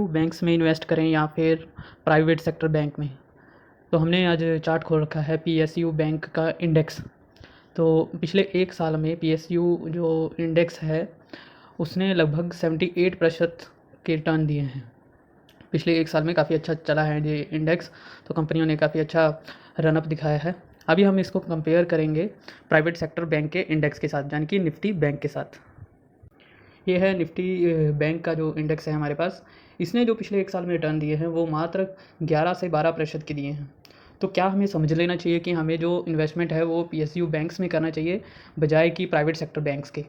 Banks में invest करें या फिर प्राइवेट सेक्टर बैंक में। तो हमने आज चार्ट खोल रखा है पीएसयू बैंक का इंडेक्स। तो पिछले एक साल में पीएसयू जो इंडेक्स है उसने लगभग 78% के रिटर्न दिए हैं। पिछले एक साल में काफ़ी अच्छा चला है ये इंडेक्स, तो कंपनियों ने काफ़ी अच्छा रनअप दिखाया है। अभी हम इसको कंपेयर करेंगे प्राइवेट सेक्टर बैंक के इंडेक्स के साथ, यानी कि निफ्टी बैंक के साथ। ये है निफ्टी बैंक का जो इंडेक्स है हमारे पास। इसने जो पिछले एक साल में रिटर्न दिए हैं वो मात्र 11 से 12% के दिए हैं। तो क्या हमें समझ लेना चाहिए कि हमें जो इन्वेस्टमेंट है वो पीएसयू बैंक्स में करना चाहिए बजाय कि प्राइवेट सेक्टर बैंक्स के।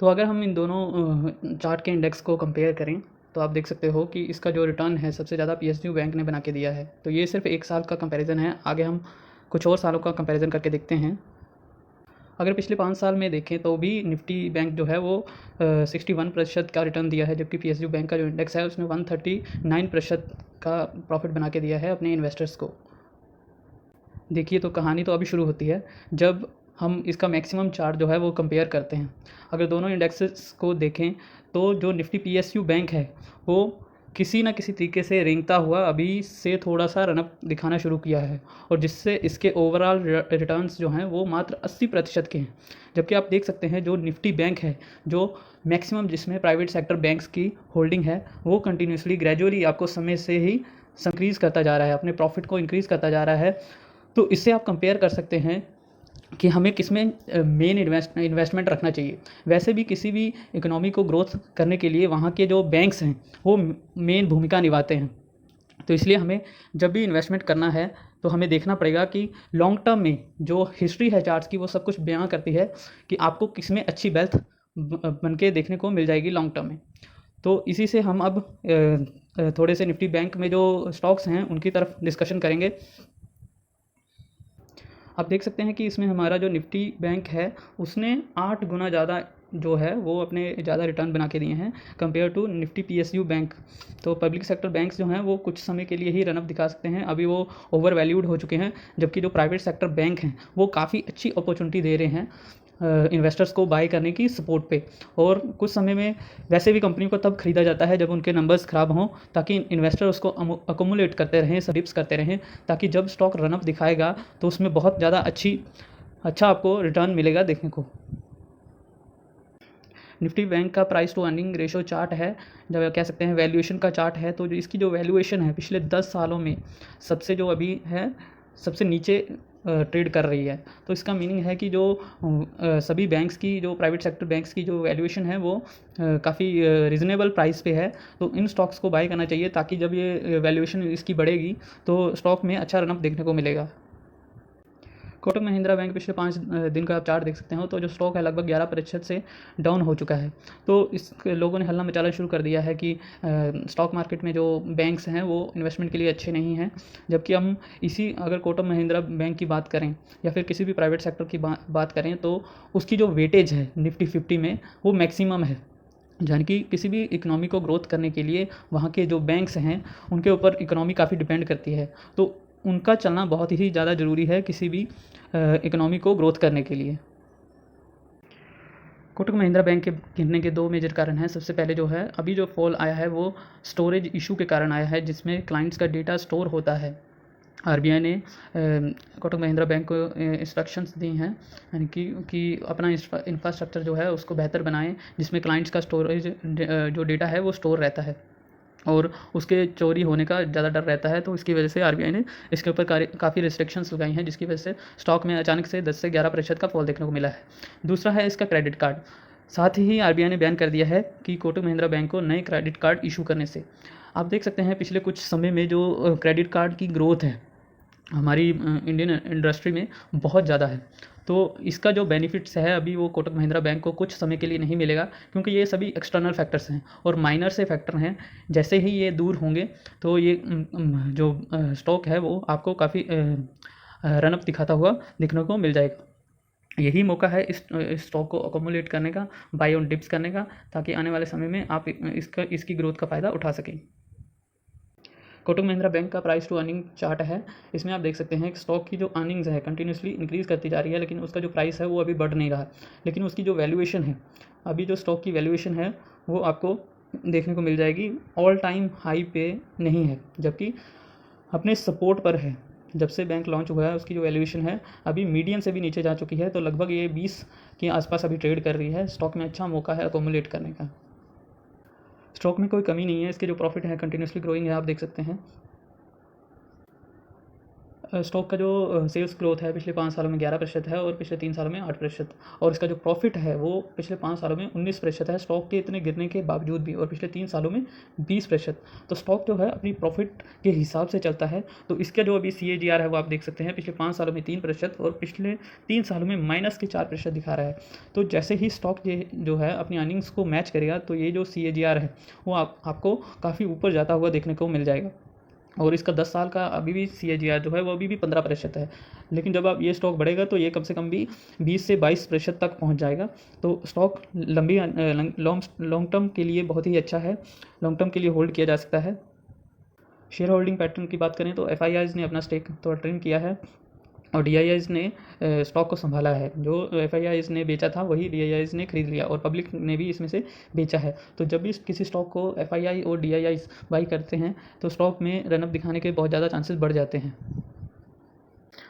तो अगर हम इन दोनों चार्ट के इंडेक्स को कंपेयर करें तो आप देख सकते हो कि इसका जो रिटर्न है सबसे ज़्यादा पीएसयू बैंक ने बना के दिया है। तो ये सिर्फ एक साल का कंपैरिजन है, आगे हम कुछ और सालों का कंपैरिजन करके देखते हैं। अगर पिछले 5 साल में देखें तो भी निफ्टी बैंक जो है वो 61% का रिटर्न दिया है, जबकि पीएसयू बैंक का जो इंडेक्स है उसने 139% का प्रॉफिट बना के दिया है अपने इन्वेस्टर्स को। देखिए, तो कहानी तो अभी शुरू होती है जब हम इसका मैक्सिमम चार्ट जो है वो कंपेयर करते हैं। अगर दोनों इंडेक्सेस को देखें तो जो निफ्टी पीएसयू बैंक है वो किसी न किसी तरीके से रेंगता हुआ अभी से थोड़ा सा रनअप दिखाना शुरू किया है, और जिससे इसके ओवरऑल रिटर्न्स जो हैं वो मात्र 80% के हैं। जबकि आप देख सकते हैं जो निफ्टी बैंक है, जो मैक्सिमम जिसमें प्राइवेट सेक्टर बैंक्स की होल्डिंग है, वो कंटिन्यूसली ग्रेजुअली आपको समय से ही इंक्रीज़ करता जा रहा है, अपने प्रॉफिट को इंक्रीज़ करता जा रहा है। तो इससे आप कंपेयर कर सकते हैं कि हमें किसमें मेन इन्वेस्टमेंट रखना चाहिए। वैसे भी किसी भी इकोनॉमी को ग्रोथ करने के लिए वहाँ के जो बैंक्स हैं वो मेन भूमिका निभाते हैं। तो इसलिए हमें जब भी इन्वेस्टमेंट करना है तो हमें देखना पड़ेगा कि लॉन्ग टर्म में जो हिस्ट्री है चार्ट्स की वो सब कुछ बयां करती है कि आपको किसमें अच्छी वेल्थ बन के देखने को मिल जाएगी लॉन्ग टर्म में। तो इसी से हम अब थोड़े से निफ्टी बैंक में जो स्टॉक्स हैं उनकी तरफ डिस्कशन करेंगे। आप देख सकते हैं कि इसमें हमारा जो निफ्टी बैंक है उसने 8 गुना ज़्यादा जो है वो अपने ज़्यादा रिटर्न बना के दिए हैं compare to Nifty PSU bank. तो पब्लिक सेक्टर बैंक्स जो हैं वो कुछ समय के लिए ही रनअप दिखा सकते हैं, अभी वो ओवर वैल्यूड हो चुके हैं, जबकि जो प्राइवेट सेक्टर बैंक हैं वो काफ़ी अच्छी अपॉर्चुनिटी दे रहे हैं इन्वेस्टर्स को बाय करने की सपोर्ट पे। और कुछ समय में वैसे भी कंपनी को तब खरीदा जाता है जब उनके नंबर्स ख़राब हों, ताकि इन्वेस्टर उसको अकोमुलेट करते रहें, डिप्स करते रहें, ताकि जब स्टॉक रनअप दिखाएगा तो उसमें बहुत ज़्यादा अच्छा आपको रिटर्न मिलेगा देखने को। निफ्टी बैंक का price to earning ratio chart है, जब कह सकते हैं वैल्यूएशन का चार्ट है। तो जो इसकी जो वैल्यूएशन है पिछले 10 सालों में सबसे जो अभी है सबसे नीचे ट्रेड कर रही है। तो इसका मीनिंग है कि जो सभी बैंक्स की जो प्राइवेट सेक्टर बैंक्स की जो वैल्यूएशन है वो काफ़ी रिजनेबल प्राइस पे है। तो इन स्टॉक्स को बाय करना चाहिए, ताकि जब ये वैल्यूएशन इसकी बढ़ेगी तो स्टॉक में अच्छा रनअप देखने को मिलेगा। कोटक महिंद्रा बैंक पिछले 5 दिन का आप चार्ट देख सकते हो, तो जो स्टॉक है लगभग 11% से डाउन हो चुका है। तो इस लोगों ने हल्ला मचाना शुरू कर दिया है कि स्टॉक मार्केट में जो बैंक्स हैं वो इन्वेस्टमेंट के लिए अच्छे नहीं हैं। जबकि हम इसी अगर कोटक महिंद्रा बैंक की बात करें या फिर किसी भी प्राइवेट सेक्टर की बात करें तो उसकी जो वेटेज है निफ्टी 50 में वो मैक्सिमम है, यानी कि किसी भी इकोनॉमी को ग्रोथ करने के लिए वहाँ के जो बैंक्स हैं उनके ऊपर इकोनॉमी काफ़ी डिपेंड करती है। तो उनका चलना बहुत ही ज़्यादा ज़रूरी है किसी भी इकोनॉमी को ग्रोथ करने के लिए। कोटक महिंद्रा बैंक के गिरने के 2 मेजर कारण हैं। सबसे पहले जो है अभी जो फॉल आया है वो स्टोरेज इशू के कारण आया है, जिसमें क्लाइंट्स का डेटा स्टोर होता है। आरबीआई ने कोटक महिंद्रा बैंक को इंस्ट्रक्शंस दी हैं, यानी कि अपना इंफ्रास्ट्रक्चर जो है उसको बेहतर बनाएं, जिसमें क्लाइंट्स का स्टोरेज जो डेटा है वो स्टोर रहता है और उसके चोरी होने का ज़्यादा डर रहता है। तो इसकी वजह से आरबीआई ने इसके ऊपर काफ़ी रिस्ट्रिक्शंस लगाई हैं, जिसकी वजह से स्टॉक में अचानक से 10 से 11% का फॉल देखने को मिला है। दूसरा है इसका क्रेडिट कार्ड। साथ ही आरबीआई ने बैन कर दिया है कि कोटक महिंद्रा बैंक को नए क्रेडिट कार्ड इशू करने से। आप देख सकते हैं पिछले कुछ समय में जो क्रेडिट कार्ड की ग्रोथ है हमारी इंडियन इंडस्ट्री में बहुत ज़्यादा है। तो इसका जो बेनिफिट्स है अभी वो कोटक महिंद्रा बैंक को कुछ समय के लिए नहीं मिलेगा, क्योंकि ये सभी एक्सटर्नल फैक्टर्स हैं और माइनर से फैक्टर हैं। जैसे ही ये दूर होंगे तो ये जो स्टॉक है वो आपको काफ़ी रनअप दिखाता हुआ देखने को मिल जाएगा। यही मौका है इस स्टॉक को अकोमुलेट करने का, बाय ऑन डिप्स करने का, ताकि आने वाले समय में आप इसकी ग्रोथ का फ़ायदा उठा सकें। कोटक महिंद्रा बैंक का प्राइस टू अर्निंग चार्ट है। इसमें आप देख सकते हैं कि स्टॉक की जो अर्निंग्स है कंटिन्यूसली इंक्रीज़ करती जा रही है, लेकिन उसका जो प्राइस है वो अभी बढ़ नहीं रहा है। लेकिन उसकी जो वैल्यूएशन है, अभी जो स्टॉक की वैल्यूएशन है वो आपको देखने को मिल जाएगी, ऑल टाइम हाई पे नहीं है, जबकि अपने सपोर्ट पर है। जब से बैंक लॉन्च हुआ है उसकी जो वैल्यूएशन है अभी मीडियन से भी नीचे जा चुकी है, तो लगभग ये 20 के आसपास अभी ट्रेड कर रही है। स्टॉक में अच्छा मौका है अकोमुलेट करने का। स्टॉक में कोई कमी नहीं है, इसके जो प्रॉफिट है कंटिन्यूसली ग्रोइंग है, आप देख सकते हैं। स्टॉक का जो सेल्स ग्रोथ है पिछले 5 सालों में 11% है और पिछले 3 सालों में 8%, और इसका जो प्रॉफिट है वो पिछले 5 सालों में 19% है, स्टॉक के इतने गिरने के बावजूद भी, और पिछले 3 सालों में 20%। तो स्टॉक जो है अपनी प्रॉफिट के हिसाब से चलता है। तो इसका जो अभी CAGR है वो आप देख सकते हैं, पिछले 5 सालों में 3% और पिछले 3 सालों में -4% दिखा रहा है। तो जैसे ही स्टॉक ये जो है अपनी अर्निंग्स को मैच करेगा तो ये जो CAGR है वो आपको काफ़ी ऊपर जाता हुआ देखने को मिल जाएगा। और इसका 10 साल का अभी भी CAGR जो है वो अभी भी 15% है। लेकिन जब आप ये स्टॉक बढ़ेगा तो ये कम से कम भी 20 से 22% तक पहुंच जाएगा। तो स्टॉक लॉन्ग टर्म के लिए बहुत ही अच्छा है, लॉन्ग टर्म के लिए होल्ड किया जा सकता है। शेयर होल्डिंग पैटर्न की बात करें तो FIIs ने अपना स्टेक थोड़ा ट्रिम किया है और DIIs ने स्टॉक को संभाला है। जो FIIs ने बेचा था वही DIIs ने खरीद लिया और पब्लिक ने भी इसमें से बेचा है। तो जब भी किसी स्टॉक को FII और DIIs बाई करते हैं तो स्टॉक में रनअप दिखाने के बहुत ज़्यादा चांसेस बढ़ जाते हैं।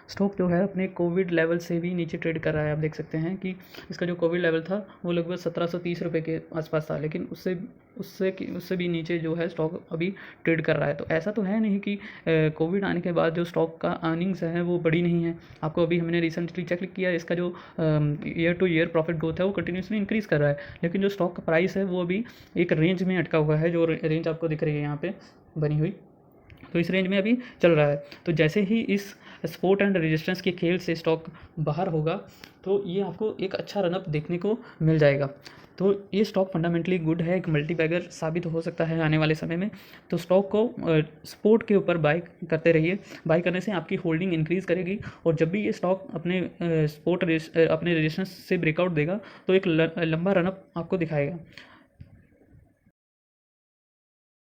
स्टॉक जो है अपने कोविड लेवल से भी नीचे ट्रेड कर रहा है। आप देख सकते हैं कि इसका जो कोविड लेवल था वो लगभग 1730 रुपये के आसपास था, लेकिन उससे भी नीचे जो है स्टॉक अभी ट्रेड कर रहा है। तो ऐसा तो है नहीं कि कोविड आने के बाद जो स्टॉक का अर्निंग्स है वो बड़ी नहीं है। आपको अभी हमने रिसेंटली चेक किया, इसका जो year two year profit growth है वो कंटिन्यूसली इंक्रीज़ कर रहा है, लेकिन जो स्टॉक का प्राइस है वो अभी एक रेंज में अटका हुआ है। जो रेंज आपको दिख रही है यहाँ पे बनी हुई, तो इस रेंज में अभी चल रहा है। तो जैसे ही इस सपोर्ट एंड रेजिस्टेंस के खेल से स्टॉक बाहर होगा तो ये आपको एक अच्छा रनअप देखने को मिल जाएगा। तो ये स्टॉक फंडामेंटली गुड है, एक मल्टीबैगर साबित हो सकता है आने वाले समय में। तो स्टॉक को सपोर्ट के ऊपर बाई करते रहिए। बाई करने से आपकी होल्डिंग इंक्रीज़ करेगी, और जब भी ये स्टॉक अपने अपने रेजिस्टेंस से ब्रेकआउट देगा तो एक लंबा रनअप आपको दिखाएगा।